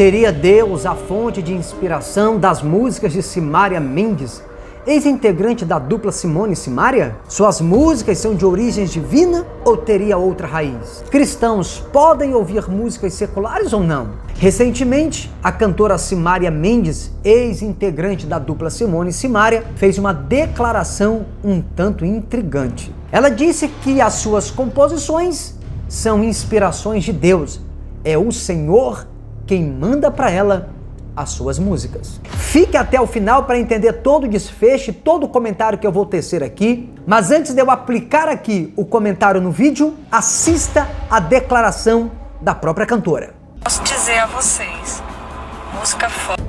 Seria Deus a fonte de inspiração das músicas de Simária Mendes, ex-integrante da dupla Simone e Simária? Suas músicas são de origem divina ou teria outra raiz? Cristãos podem ouvir músicas seculares ou não? Recentemente, a cantora Simária Mendes, ex-integrante da dupla Simone e Simária, fez uma declaração um tanto intrigante. Ela disse que as suas composições são inspirações de Deus. É o Senhor quem manda para ela as suas músicas. Fique até o final para entender todo o desfecho e todo o comentário que eu vou tecer aqui. Mas antes de eu aplicar aqui o comentário no vídeo, assista a declaração da própria cantora. Posso dizer a vocês, música foda,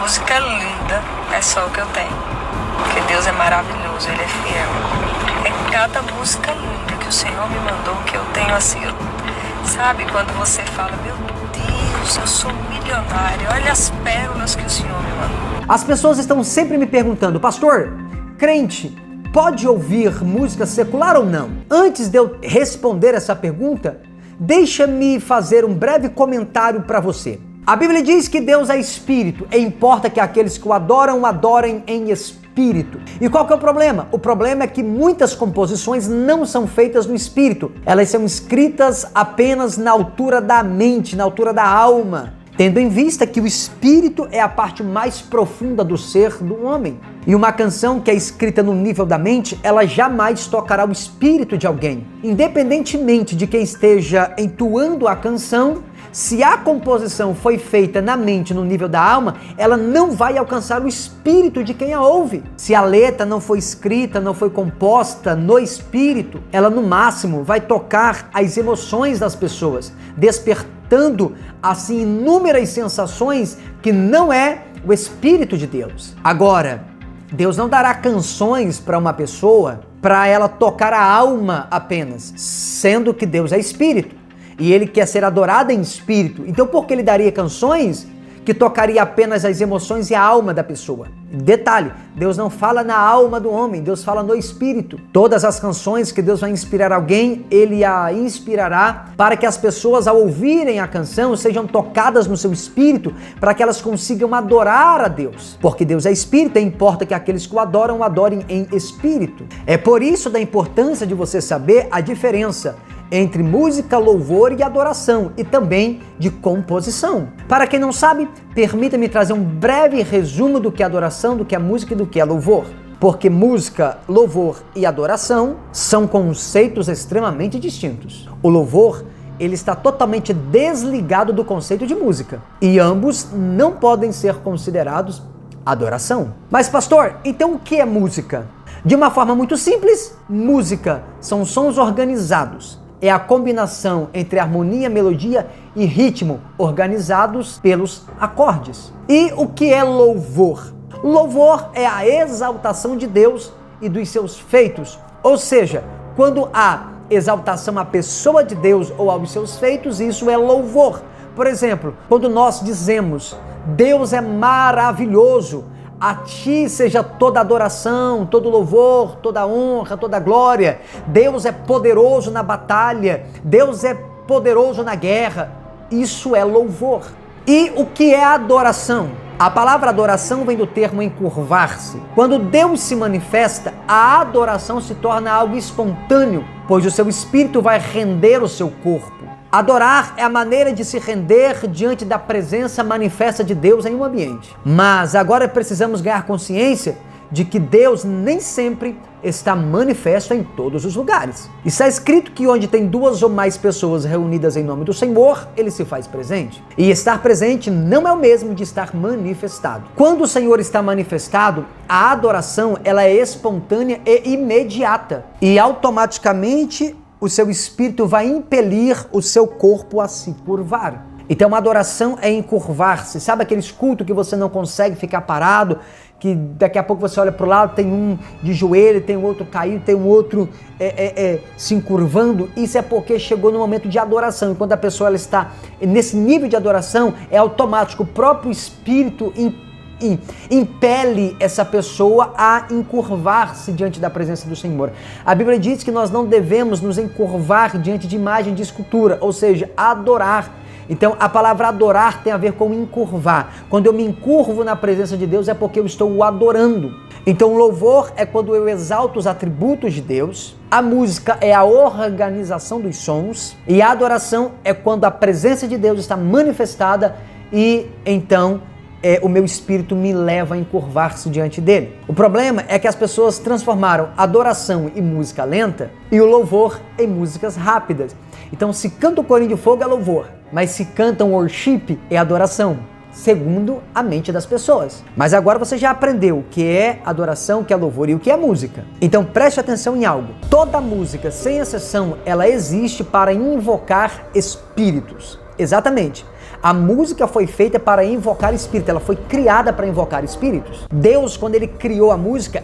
música linda, é só o que eu tenho. Porque Deus é maravilhoso, Ele é fiel. É cada música linda que o Senhor me mandou que eu tenho assim. Sabe quando você fala, meu Deus, eu sou milionário, olha as pérolas que o Senhor me mandou. As pessoas estão sempre me perguntando, pastor, crente pode ouvir música secular ou não? Antes de eu responder essa pergunta, deixa-me fazer um breve comentário para você. A Bíblia diz que Deus é espírito e importa que aqueles que o adoram, o adorem em espírito. E qual que é o problema? O problema é que muitas composições não são feitas no espírito. Elas são escritas apenas na altura da mente, na altura da alma, tendo em vista que o espírito é a parte mais profunda do ser do homem. E uma canção que é escrita no nível da mente, ela jamais tocará o espírito de alguém. Independentemente de quem esteja entoando a canção, se a composição foi feita na mente, no nível da alma, ela não vai alcançar o espírito de quem a ouve. Se a letra não foi escrita, não foi composta no espírito, ela no máximo vai tocar as emoções das pessoas, despertando assim inúmeras sensações que não é o Espírito de Deus. Agora, Deus não dará canções para uma pessoa para ela tocar a alma apenas, sendo que Deus é espírito. E Ele quer ser adorado em espírito. Então por que Ele daria canções que tocaria apenas as emoções e a alma da pessoa? Detalhe, Deus não fala na alma do homem, Deus fala no espírito. Todas as canções que Deus vai inspirar alguém, Ele a inspirará para que as pessoas, ao ouvirem a canção, sejam tocadas no seu espírito, para que elas consigam adorar a Deus. Porque Deus é espírito e importa que aqueles que o adoram, o adorem em espírito. É por isso da importância de você saber a diferença entre música, louvor e adoração, e também de composição. Para quem não sabe, permita-me trazer um breve resumo do que é adoração, do que é música e do que é louvor. Porque música, louvor e adoração são conceitos extremamente distintos. O louvor, ele está totalmente desligado do conceito de música, e ambos não podem ser considerados adoração. Mas pastor, então o que é música? De uma forma muito simples, música são sons organizados. É a combinação entre harmonia, melodia e ritmo organizados pelos acordes. E o que é louvor? Louvor é a exaltação de Deus e dos seus feitos. Ou seja, quando há exaltação à pessoa de Deus ou aos seus feitos, isso é louvor. Por exemplo, quando nós dizemos, Deus é maravilhoso, a ti seja toda adoração, todo louvor, toda honra, toda glória. Deus é poderoso na batalha, Deus é poderoso na guerra. Isso é louvor. E o que é adoração? A palavra adoração vem do termo encurvar-se. Quando Deus se manifesta, a adoração se torna algo espontâneo, pois o seu espírito vai render o seu corpo. Adorar é a maneira de se render diante da presença manifesta de Deus em um ambiente. Mas agora precisamos ganhar consciência de que Deus nem sempre está manifesto em todos os lugares. Está escrito que onde tem duas ou mais pessoas reunidas em nome do Senhor, Ele se faz presente. E estar presente não é o mesmo de estar manifestado. Quando o Senhor está manifestado, a adoração ela é espontânea e imediata. E automaticamente o seu espírito vai impelir o seu corpo a se curvar. Então uma adoração é encurvar-se. Sabe aqueles cultos que você não consegue ficar parado, que daqui a pouco você olha para o lado, tem um de joelho, tem um outro caído, tem um outro se encurvando? Isso é porque chegou no momento de adoração. E quando a pessoa ela está nesse nível de adoração, é automático, o próprio espírito impele essa pessoa a encurvar-se diante da presença do Senhor. A Bíblia diz que nós não devemos nos encurvar diante de imagem de escultura, ou seja, adorar. Então a palavra adorar tem a ver com encurvar. Quando eu me encurvo na presença de Deus é porque eu estou o adorando. Então louvor é quando eu exalto os atributos de Deus, a música é a organização dos sons e a adoração é quando a presença de Deus está manifestada e então o meu espírito me leva a encurvar-se diante dele. O problema é que as pessoas transformaram adoração em música lenta e o louvor em músicas rápidas. Então se canta o corinho de fogo é louvor, mas se canta um worship é adoração, segundo a mente das pessoas. Mas agora você já aprendeu o que é adoração, o que é louvor e o que é música. Então preste atenção em algo. Toda música, sem exceção, ela existe para invocar espíritos. Exatamente. A música foi feita para invocar espírito, ela foi criada para invocar espíritos. Deus, quando ele criou a música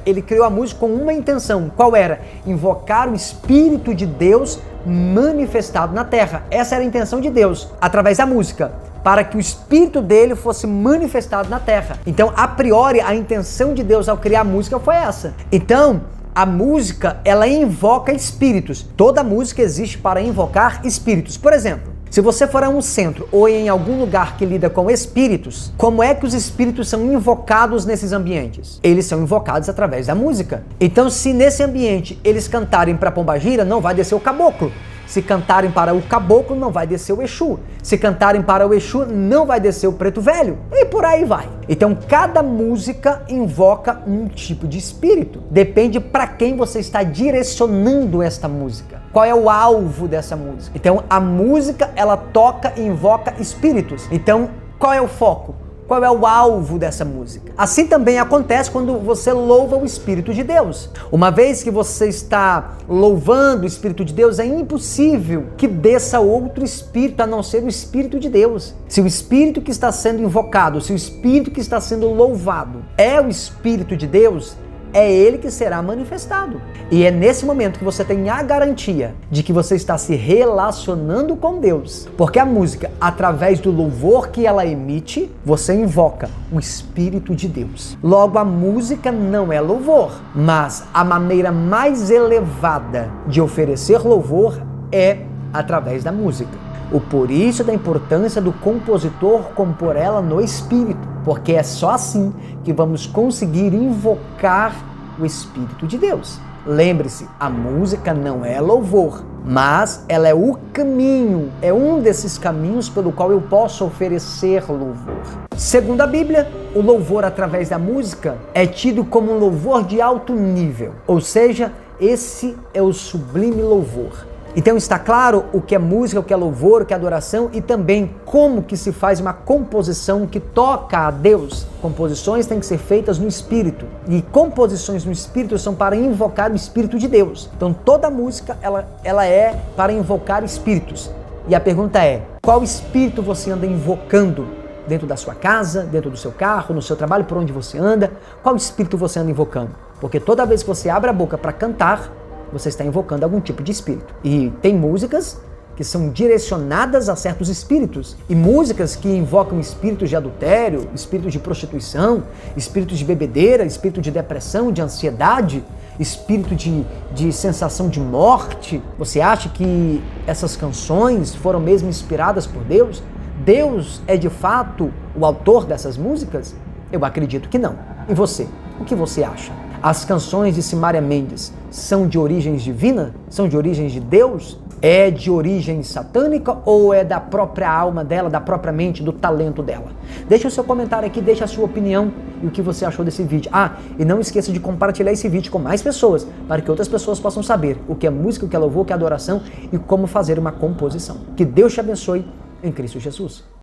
com uma intenção. Qual era? Invocar o Espírito de Deus manifestado na terra. Essa era a intenção de Deus, através da música, para que o Espírito dele fosse manifestado na terra. Então, a priori, a intenção de Deus ao criar a música foi essa. Então, a música, ela invoca espíritos. Toda música existe para invocar espíritos. Por exemplo, se você for a um centro ou em algum lugar que lida com espíritos, como é que os espíritos são invocados nesses ambientes? Eles são invocados através da música. Então, se nesse ambiente eles cantarem para Pombagira, não vai descer o caboclo. Se cantarem para o caboclo, não vai descer o Exu. Se cantarem para o Exu, não vai descer o Preto Velho. E por aí vai. Então, cada música invoca um tipo de espírito. Depende para quem você está direcionando esta música. Qual é o alvo dessa música? Então, a música, ela toca e invoca espíritos. Então, qual é o foco? Qual é o alvo dessa música? Assim também acontece quando você louva o Espírito de Deus. Uma vez que você está louvando o Espírito de Deus, é impossível que desça outro Espírito a não ser o Espírito de Deus. Se o Espírito que está sendo invocado, se o Espírito que está sendo louvado é o Espírito de Deus, é ele que será manifestado. E é nesse momento que você tem a garantia de que você está se relacionando com Deus. Porque a música, através do louvor que ela emite, você invoca o Espírito de Deus. Logo, a música não é louvor, mas a maneira mais elevada de oferecer louvor é através da música. O por isso da importância do compositor compor ela no Espírito, porque é só assim que vamos conseguir invocar o Espírito de Deus. Lembre-se, a música não é louvor, mas ela é o caminho, é um desses caminhos pelo qual eu posso oferecer louvor. Segundo a Bíblia, o louvor através da música é tido como um louvor de alto nível, ou seja, esse é o sublime louvor. Então está claro o que é música, o que é louvor, o que é adoração e também como que se faz uma composição que toca a Deus. Composições têm que ser feitas no Espírito e composições no Espírito são para invocar o Espírito de Deus. Então toda música ela é para invocar espíritos. E a pergunta é, qual espírito você anda invocando dentro da sua casa, dentro do seu carro, no seu trabalho, por onde você anda? Qual espírito você anda invocando? Porque toda vez que você abre a boca para cantar, você está invocando algum tipo de espírito. E tem músicas que são direcionadas a certos espíritos. E músicas que invocam espíritos de adultério, espíritos de prostituição, espíritos de bebedeira, espírito de depressão, de ansiedade, espírito de sensação de morte. Você acha que essas canções foram mesmo inspiradas por Deus? Deus é de fato o autor dessas músicas? Eu acredito que não. E você? O que você acha? As canções de Simária Mendes são de origens divinas? São de origens de Deus? É de origem satânica ou é da própria alma dela, da própria mente, do talento dela? Deixa o seu comentário aqui, deixa a sua opinião e o que você achou desse vídeo. E não esqueça de compartilhar esse vídeo com mais pessoas, para que outras pessoas possam saber o que é música, o que é louvor, o que é adoração e como fazer uma composição. Que Deus te abençoe em Cristo Jesus.